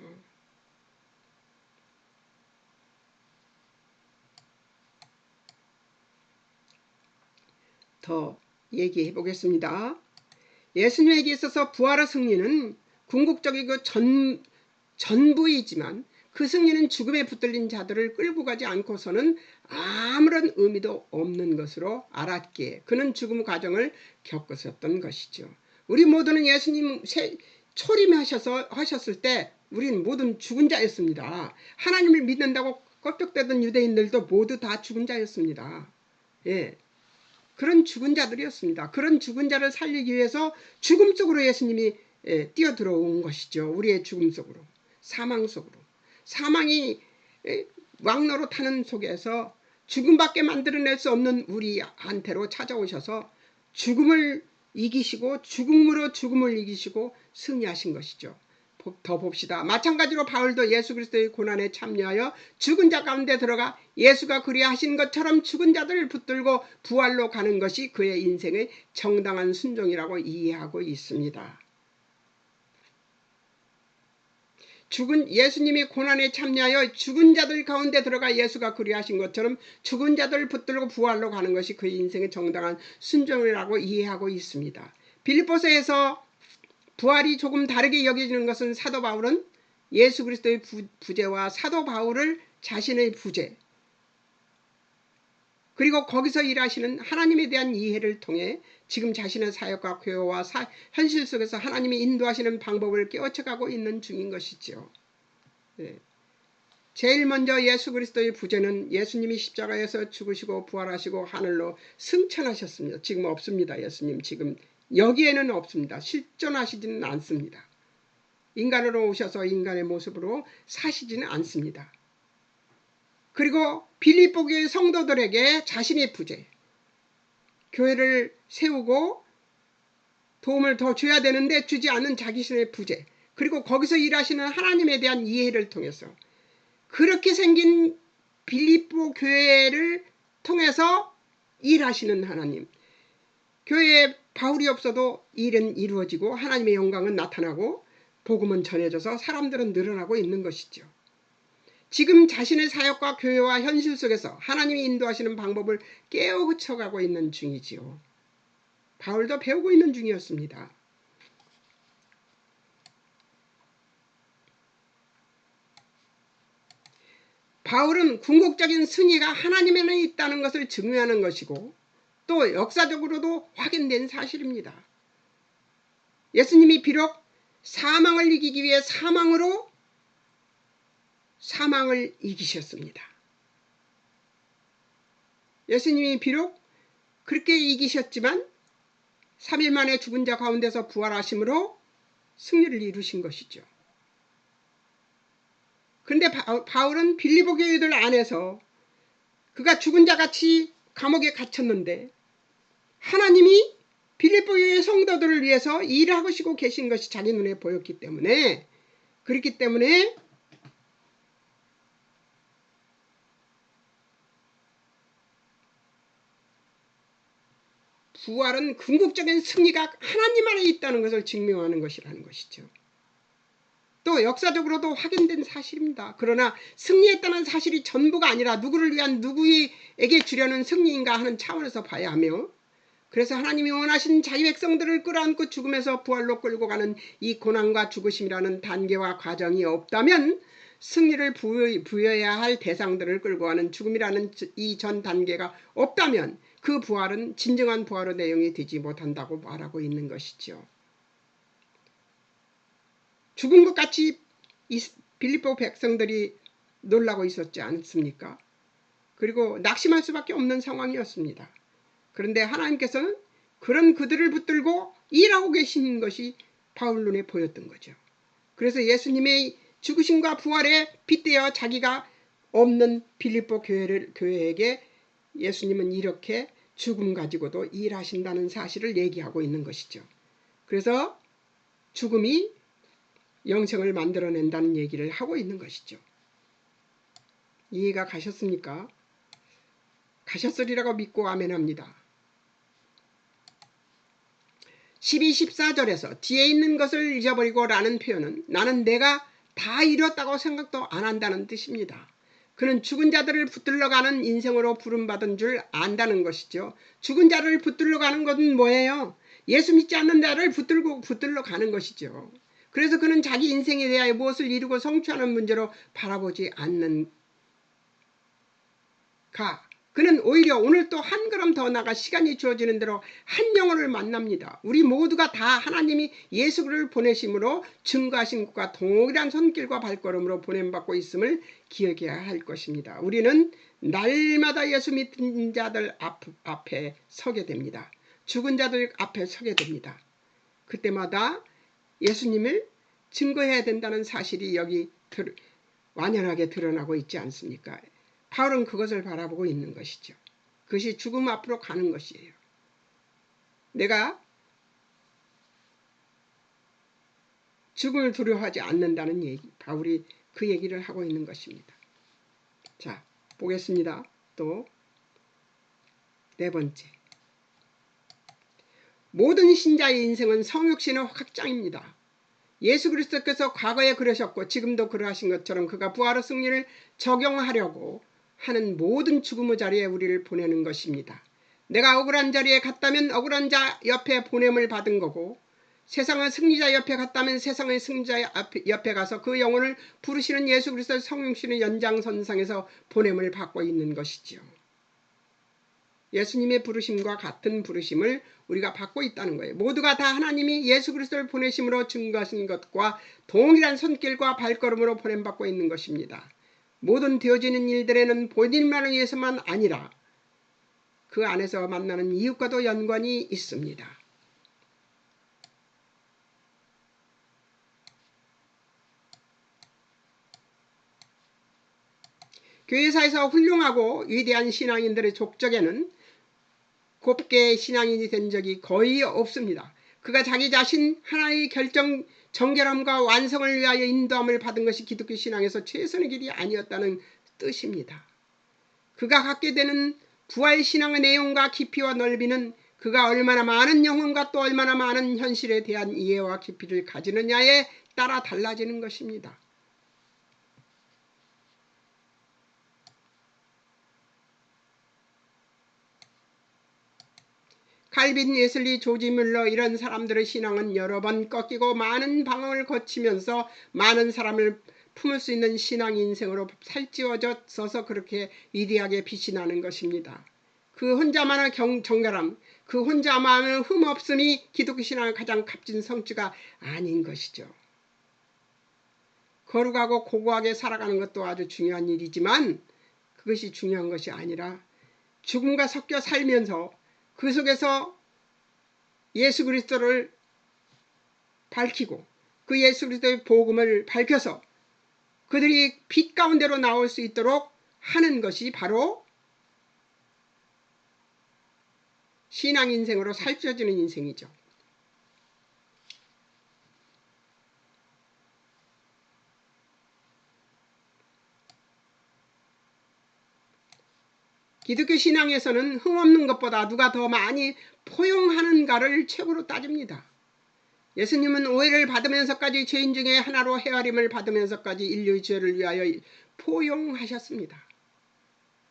더 얘기해 보겠습니다. 예수님에게 있어서 부활의 승리는 궁극적이고 전부이지만 그 승리는 죽음에 붙들린 자들을 끌고 가지 않고서는 아무런 의미도 없는 것으로 알았기에 그는 죽음 과정을 겪었었던 것이죠. 우리 모두는 예수님 초림하셨을 때 우리는 모든 죽은 자였습니다. 하나님을 믿는다고 껍적대던 유대인들도 모두 다 죽은 자였습니다. 예. 그런 죽은 자들이었습니다. 그런 죽은 자를 살리기 위해서 죽음 속으로 예수님이 뛰어들어온 것이죠. 우리의 죽음 속으로, 사망 속으로. 사망이 왕노릇하는 속에서 죽음밖에 만들어낼 수 없는 우리한테로 찾아오셔서 죽음을 이기시고 죽음으로 죽음을 이기시고 승리하신 것이죠. 더 봅시다. 마찬가지로 바울도 예수 그리스도의 고난에 참여하여 죽은 자 가운데 들어가 예수가 그리하신 것처럼 죽은 자들을 붙들고 부활로 가는 것이 그의 인생의 정당한 순종이라고 이해하고 있습니다. 예수님이 고난에 참여하여 죽은 자들 가운데 들어가 예수가 그리하신 것처럼 죽은 자들을 붙들고 부활로 가는 것이 그의 인생의 정당한 순종이라고 이해하고 있습니다. 빌립보서에서 부활이 조금 다르게 여겨지는 것은 사도 바울은 예수 그리스도의 부재와 사도 바울을 자신의 부재, 그리고 거기서 일하시는 하나님에 대한 이해를 통해 지금 자신의 사역과 교회와 현실 속에서 하나님이 인도하시는 방법을 깨우쳐가고 있는 중인 것이죠. 네. 제일 먼저 예수 그리스도의 부재는 예수님이 십자가에서 죽으시고 부활하시고 하늘로 승천하셨습니다. 지금 없습니다. 예수님 지금 여기에는 없습니다. 실존하시지는 않습니다. 인간으로 오셔서 인간의 모습으로 사시지는 않습니다. 그리고 빌립보 교회 성도들에게 자신의 부재, 교회를 세우고 도움을 더 줘야 되는데 주지 않는 자기신의 부재, 그리고 거기서 일하시는 하나님에 대한 이해를 통해서 그렇게 생긴 빌립보 교회를 통해서 일하시는 하나님, 교회에 바울이 없어도 일은 이루어지고 하나님의 영광은 나타나고 복음은 전해져서 사람들은 늘어나고 있는 것이죠. 지금 자신의 사역과 교회와 현실 속에서 하나님이 인도하시는 방법을 깨우쳐가고 있는 중이지요. 바울도 배우고 있는 중이었습니다. 바울은 궁극적인 승리가 하나님에는 있다는 것을 증명하는 것이고 또 역사적으로도 확인된 사실입니다. 예수님이 비록 사망을 이기기 위해 사망으로 사망을 이기셨습니다. 예수님이 비록 그렇게 이기셨지만 3일 만에 죽은 자 가운데서 부활하심으로 승리를 이루신 것이죠. 그런데 바울은 빌립보 교회들 안에서 그가 죽은 자같이 감옥에 갇혔는데 하나님이 빌립보 교회 성도들을 위해서 일하시고 계신 것이 자기 눈에 보였기 때문에 그렇기 때문에 부활은 궁극적인 승리가 하나님 안에 있다는 것을 증명하는 것이라는 것이죠. 또 역사적으로도 확인된 사실입니다. 그러나 승리했다는 사실이 전부가 아니라 누구를 위한 누구에게 주려는 승리인가 하는 차원에서 봐야 하며 그래서 하나님이 원하신 자기 백성들을 끌어안고 죽음에서 부활로 끌고 가는 이 고난과 죽으심이라는 단계와 과정이 없다면 승리를 부여해야 할 대상들을 끌고 가는 죽음이라는 이 전 단계가 없다면 그 부활은 진정한 부활의 내용이 되지 못한다고 말하고 있는 것이죠. 죽은 것 같이 빌립보 백성들이 놀라고 있었지 않습니까? 그리고 낙심할 수밖에 없는 상황이었습니다. 그런데 하나님께서는 그런 그들을 붙들고 일하고 계신 것이 바울 눈에 보였던 거죠. 그래서 예수님의 죽으심과 부활에 빗대어 자기가 없는 빌립보 교회에게 예수님은 이렇게 죽음 가지고도 일하신다는 사실을 얘기하고 있는 것이죠. 그래서 죽음이 영생을 만들어낸다는 얘기를 하고 있는 것이죠. 이해가 가셨습니까? 가셨으리라고 믿고 아멘합니다. 12, 14절에서 뒤에 있는 것을 잊어버리고 라는 표현은 나는 내가 다 이뤘다고 생각도 안 한다는 뜻입니다. 그는 죽은 자들을 붙들러 가는 인생으로 부름받은 줄 안다는 것이죠. 죽은 자를 붙들러 가는 것은 뭐예요? 예수 믿지 않는 자를 붙들러 가는 것이죠. 그래서 그는 자기 인생에 대하여 무엇을 이루고 성취하는 문제로 바라보지 않는 그는 오히려 오늘 또 한 걸음 더 나가 시간이 주어지는 대로 한 영혼을 만납니다. 우리 모두가 다 하나님이 예수를 보내심으로 증거하신 것과 동일한 손길과 발걸음으로 보냄받고 있음을 기억해야 할 것입니다. 우리는 날마다 예수 믿는 자들 앞에 서게 됩니다. 죽은 자들 앞에 서게 됩니다. 그때마다 예수님을 증거해야 된다는 사실이 여기 완연하게 드러나고 있지 않습니까? 바울은 그것을 바라보고 있는 것이죠. 그것이 죽음 앞으로 가는 것이에요. 내가 죽음을 두려워하지 않는다는 얘기, 바울이 그 얘기를 하고 있는 것입니다. 자, 보겠습니다. 또 네 번째, 모든 신자의 인생은 성육신의 확장입니다. 예수 그리스도께서 과거에 그러셨고 지금도 그러하신 것처럼 그가 부활의 승리를 적용하려고 하는 모든 죽음의 자리에 우리를 보내는 것입니다. 내가 억울한 자리에 갔다면 억울한 자 옆에 보냄을 받은 거고, 세상의 승리자 옆에 갔다면 세상의 승리자 옆에 가서 그 영혼을 부르시는 예수 그리스도의 성육신의 연장선상에서 보냄을 받고 있는 것이지요. 예수님의 부르심과 같은 부르심을 우리가 받고 있다는 거예요. 모두가 다 하나님이 예수 그리스도를 보내심으로 증거하신 것과 동일한 손길과 발걸음으로 보냄받고 있는 것입니다. 모든 되어지는 일들에는 본인만을 위해서만 아니라 그 안에서 만나는 이웃과도 연관이 있습니다. 교회사에서 훌륭하고 위대한 신앙인들의 족적에는 곱게 신앙인이 된 적이 거의 없습니다. 그가 자기 자신 하나의 결정 정결함과 완성을 위하여 인도함을 받은 것이 기독교 신앙에서 최선의 길이 아니었다는 뜻입니다. 그가 갖게 되는 부활 신앙의 내용과 깊이와 넓이는 그가 얼마나 많은 영혼과 또 얼마나 많은 현실에 대한 이해와 깊이를 가지느냐에 따라 달라지는 것입니다. 칼빈, 웨슬리, 조지 뮬러 이런 사람들의 신앙은 여러 번 꺾이고 많은 방황을 거치면서 많은 사람을 품을 수 있는 신앙 인생으로 살찌워져서 그렇게 위대하게 빛이 나는 것입니다. 그 혼자만의 정결함, 그 혼자만의 흠없음이 기독교 신앙의 가장 값진 성취가 아닌 것이죠. 거룩하고 고고하게 살아가는 것도 아주 중요한 일이지만 그것이 중요한 것이 아니라 죽음과 섞여 살면서 그 속에서 예수 그리스도를 밝히고 그 예수 그리스도의 복음을 밝혀서 그들이 빛 가운데로 나올 수 있도록 하는 것이 바로 신앙 인생으로 살쪄지는 인생이죠. 기독교 신앙에서는 흠없는 것보다 누가 더 많이 포용하는가를 최고로 따집니다. 예수님은 오해를 받으면서까지 죄인 중에 하나로 헤아림을 받으면서까지 인류의 죄를 위하여 포용하셨습니다.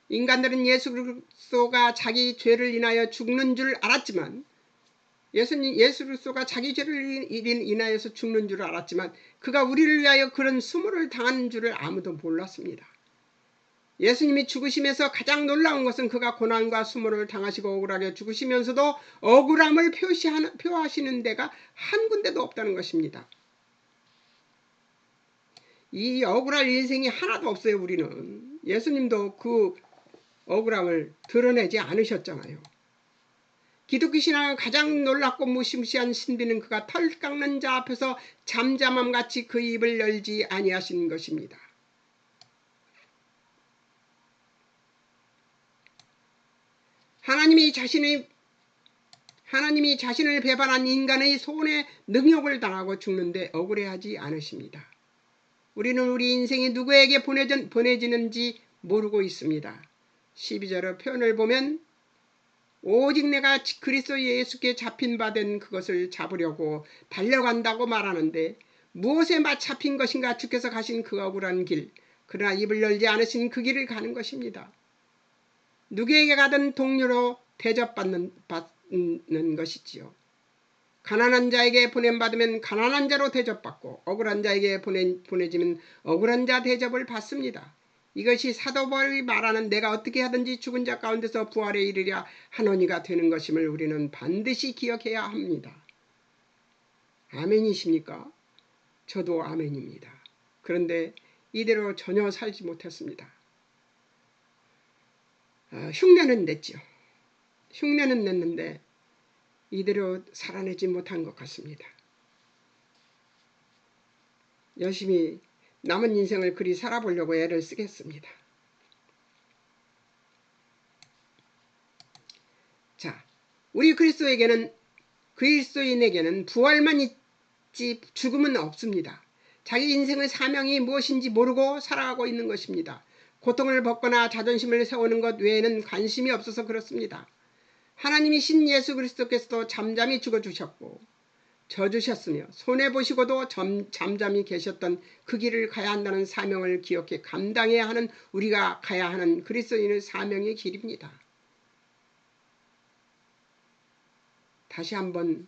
인간들은 예수 그리스도가 자기 죄를 인하여 죽는 줄 알았지만 예수 그리스도가 자기 죄를 인하여서 죽는 줄 알았지만 그가 우리를 위하여 그런 수모를 당한 줄을 아무도 몰랐습니다. 예수님이 죽으심에서 가장 놀라운 것은 그가 고난과 수모를 당하시고 억울하게 죽으시면서도 억울함을 표하시는 데가 한 군데도 없다는 것입니다. 이 억울할 인생이 하나도 없어요. 우리는 예수님도 그 억울함을 드러내지 않으셨잖아요. 기독교 신앙의 가장 놀랍고 무시무시한 신비는 그가 털 깎는 자 앞에서 잠잠함같이 그 입을 열지 아니하신 것입니다. 하나님이 자신을 배반한 인간의 손에 능욕을 당하고 죽는데 억울해하지 않으십니다. 우리는 우리 인생이 누구에게 보내지는지 모르고 있습니다. 12절의 표현을 보면 오직 내가 그리스도 예수께 잡힌 바 된 그것을 잡으려고 달려간다고 말하는데 무엇에 잡힌 것인가? 주께서 가신 그 억울한 길, 그러나 입을 열지 않으신 그 길을 가는 것입니다. 누구에게 가든 동료로 대접받는 것이지요. 가난한 자에게 보냄받으면 가난한 자로 대접받고 억울한 자에게 보내지면 억울한 자 대접을 받습니다. 이것이 사도 바울이 말하는 내가 어떻게 하든지 죽은 자 가운데서 부활에 이르랴 하노니가 되는 것임을 우리는 반드시 기억해야 합니다. 아멘이십니까? 저도 아멘입니다. 그런데 이대로 전혀 살지 못했습니다. 흉내는 냈죠. 흉내는 냈는데 이대로 살아내지 못한 것 같습니다. 열심히 남은 인생을 그리 살아보려고 애를 쓰겠습니다. 자, 우리 그리스도인에게는 부활만 있지 죽음은 없습니다. 자기 인생의 사명이 무엇인지 모르고 살아가고 있는 것입니다. 고통을 벗거나 자존심을 세우는 것 외에는 관심이 없어서 그렇습니다. 하나님이신 예수 그리스도께서도 잠잠히 죽어주셨고 져주셨으며 손해보시고도 잠잠히 계셨던 그 길을 가야 한다는 사명을 기억해 감당해야 하는 우리가 가야 하는 그리스도인의 사명의 길입니다. 다시 한번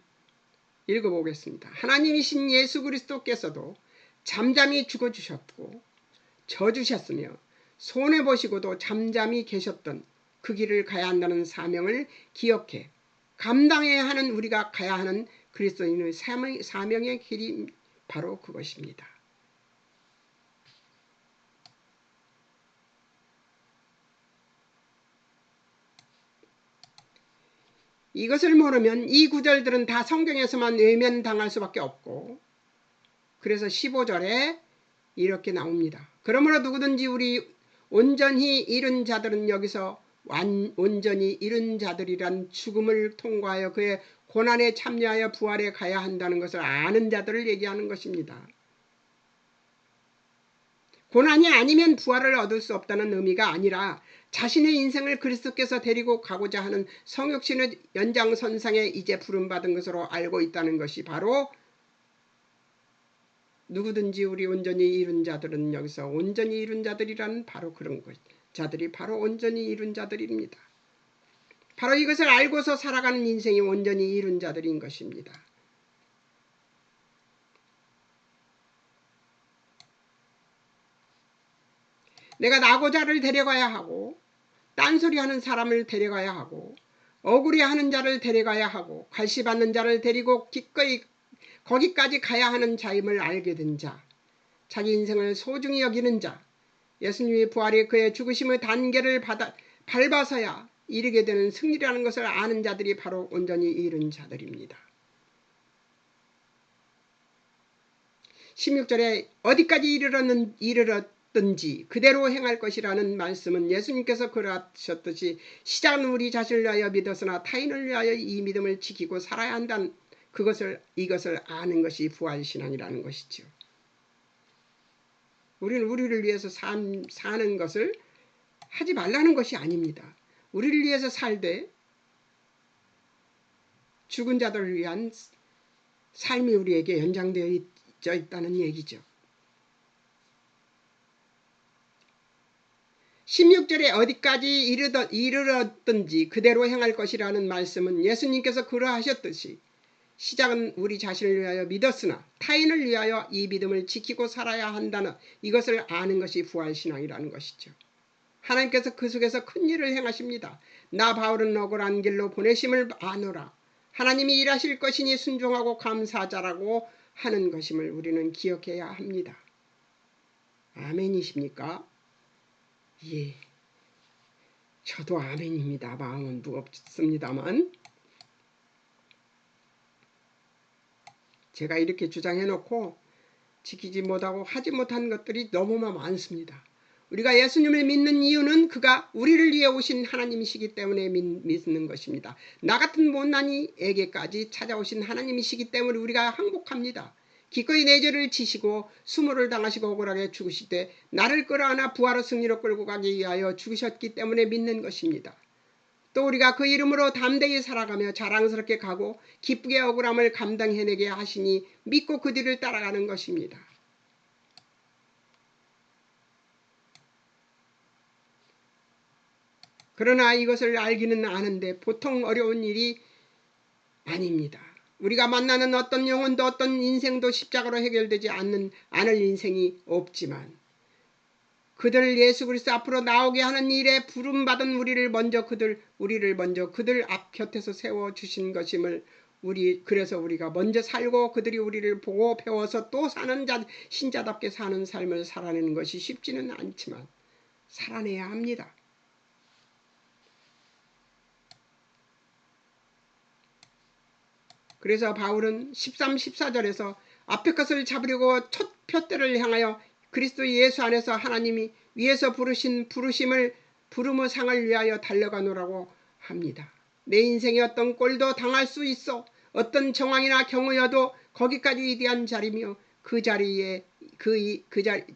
읽어보겠습니다. 하나님이신 예수 그리스도께서도 잠잠히 죽어주셨고 져주셨으며 손해보시고도 잠잠히 계셨던 그 길을 가야 한다는 사명을 기억해 감당해야 하는 우리가 가야 하는 그리스도인의 사명의 길이 바로 그것입니다. 이것을 모르면 이 구절들은 다 성경에서만 외면당할 수밖에 없고 그래서 15절에 이렇게 나옵니다. 그러므로 누구든지 우리 온전히 잃은 자들은 여기서 온전히 잃은 자들이란 죽음을 통과하여 그의 고난에 참여하여 부활에 가야 한다는 것을 아는 자들을 얘기하는 것입니다. 고난이 아니면 부활을 얻을 수 없다는 의미가 아니라 자신의 인생을 그리스도께서 데리고 가고자 하는 성육신의 연장선상에 이제 부름받은 것으로 알고 있다는 것이 바로 누구든지 우리 온전히 잃은 자들은 여기서 온전히 잃은 자들이라는 바로 그런 것. 자들이 바로 온전히 잃은 자들입니다. 바로 이것을 알고서 살아가는 인생이 온전히 잃은 자들인 것입니다. 내가 나고자를 데려가야 하고 딴소리하는 사람을 데려가야 하고 억울해하는 자를 데려가야 하고 갈시받는 자를 데리고 기꺼이 거기까지 가야 하는 자임을 알게 된 자, 자기 인생을 소중히 여기는 자, 예수님의 부활이 그의 죽으심의 단계를 밟아서야 이르게 되는 승리라는 것을 아는 자들이 바로 온전히 잃은 자들입니다. 16절에 어디까지 이르렀든지 그대로 행할 것이라는 말씀은 예수님께서 그러하셨듯이 시작은 우리 자신을 위하여 믿었으나 타인을 위하여 이 믿음을 지키고 살아야 한다는 이것을 아는 것이 부활신앙이라는 것이죠. 우리는 우리를 위해서 사는 것을 하지 말라는 것이 아닙니다. 우리를 위해서 살되 죽은 자들을 위한 삶이 우리에게 연장되어 있다는 얘기죠. 16절에 어디까지 이르렀든지 그대로 행할 것이라는 말씀은 예수님께서 그러하셨듯이 시작은 우리 자신을 위하여 믿었으나 타인을 위하여 이 믿음을 지키고 살아야 한다는 이것을 아는 것이 부활신앙이라는 것이죠. 하나님께서 그 속에서 큰 일을 행하십니다. 나 바울은 억울한 길로 보내심을 아노라. 하나님이 일하실 것이니 순종하고 감사하자라고 하는 것임을 우리는 기억해야 합니다. 아멘이십니까? 예, 저도 아멘입니다. 마음은 무겁습니다만 제가 이렇게 주장해놓고 지키지 못하고 하지 못한 것들이 너무나 많습니다. 우리가 예수님을 믿는 이유는 그가 우리를 위해 오신 하나님이시기 때문에 믿는 것입니다. 나 같은 못난이에게까지 찾아오신 하나님이시기 때문에 우리가 항복합니다. 기꺼이 내 죄를 지시고 수모를 당하시고 억울하게 죽으실 때 나를 끌어안아 부활의 승리로 끌고 가기 위하여 죽으셨기 때문에 믿는 것입니다. 또 우리가 그 이름으로 담대히 살아가며 자랑스럽게 가고 기쁘게 억울함을 감당해내게 하시니 믿고 그 뒤를 따라가는 것입니다. 그러나 이것을 알기는 아는데 보통 어려운 일이 아닙니다. 우리가 만나는 어떤 영혼도 어떤 인생도 십자가로 해결되지 않을 인생이 없지만 그들 예수 그리스도 앞으로 나오게 하는 일에 부름받은 우리를 먼저 그들 앞 곁에서 세워주신 것임을 그래서 우리가 먼저 살고 그들이 우리를 보고 배워서 또 사는 신자답게 사는 삶을 살아내는 것이 쉽지는 않지만 살아내야 합니다. 그래서 바울은 13, 14절에서 앞에 것을 잡으려고 첫 표대를 향하여 그리스도 예수 안에서 하나님이 위에서 부르신 부름의 상을 위하여 달려가노라고 합니다. 내 인생에 어떤 꼴도 당할 수 있어. 어떤 정황이나 경우여도 거기까지 위대한 자리며 그 자리에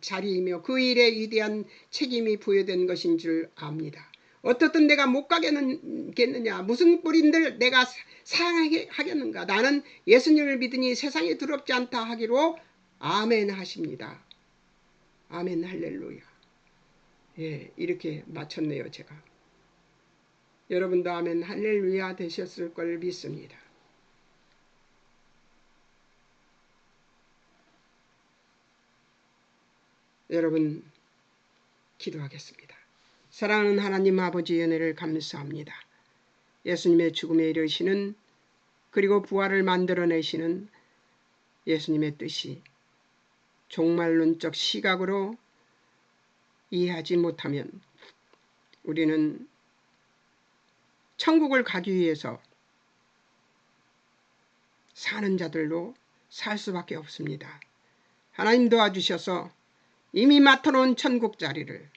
자리이며 그 일에 위대한 책임이 부여된 것인 줄 압니다. 어떻든 내가 못 가겠느냐, 무슨 꼴인들 내가 사양하겠는가. 나는 예수님을 믿으니 세상이 두렵지 않다 하기로 아멘 하십니다. 아멘 할렐루야. 예, 이렇게 마쳤네요, 제가. 여러분도 아멘 할렐루야 되셨을 걸 믿습니다. 여러분, 기도하겠습니다. 사랑하는 하나님 아버지의 은혜를 감사합니다. 예수님의 죽음에 이르시는 그리고 부활을 만들어내시는 예수님의 뜻이 종말론적 시각으로 이해하지 못하면 우리는 천국을 가기 위해서 사는 자들로 살 수밖에 없습니다. 하나님 도와주셔서 이미 맡아놓은 천국 자리를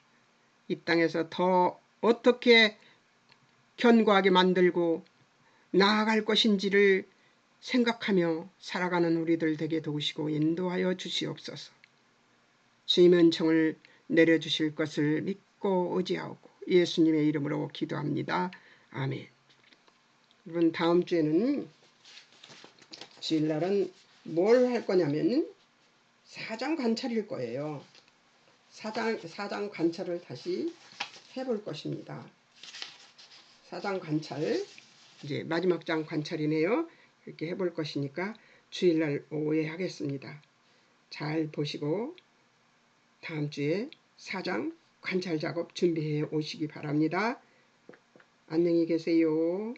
이 땅에서 더 어떻게 견고하게 만들고 나아갈 것인지를 생각하며 살아가는 우리들 되게 도우시고 인도하여 주시옵소서. 주님의 은총을 내려주실 것을 믿고 의지하고 예수님의 이름으로 기도합니다. 아멘. 여러분, 다음 주에는 주일날은 뭘 할 거냐면 사장 관찰일 거예요. 사장 관찰을 다시 해볼 것입니다. 사장 관찰, 이제 마지막 장 관찰이네요. 이렇게 해볼 것이니까 주일날 오후에 하겠습니다. 잘 보시고 다음 주에 사장 관찰 작업 준비해 오시기 바랍니다. 안녕히 계세요.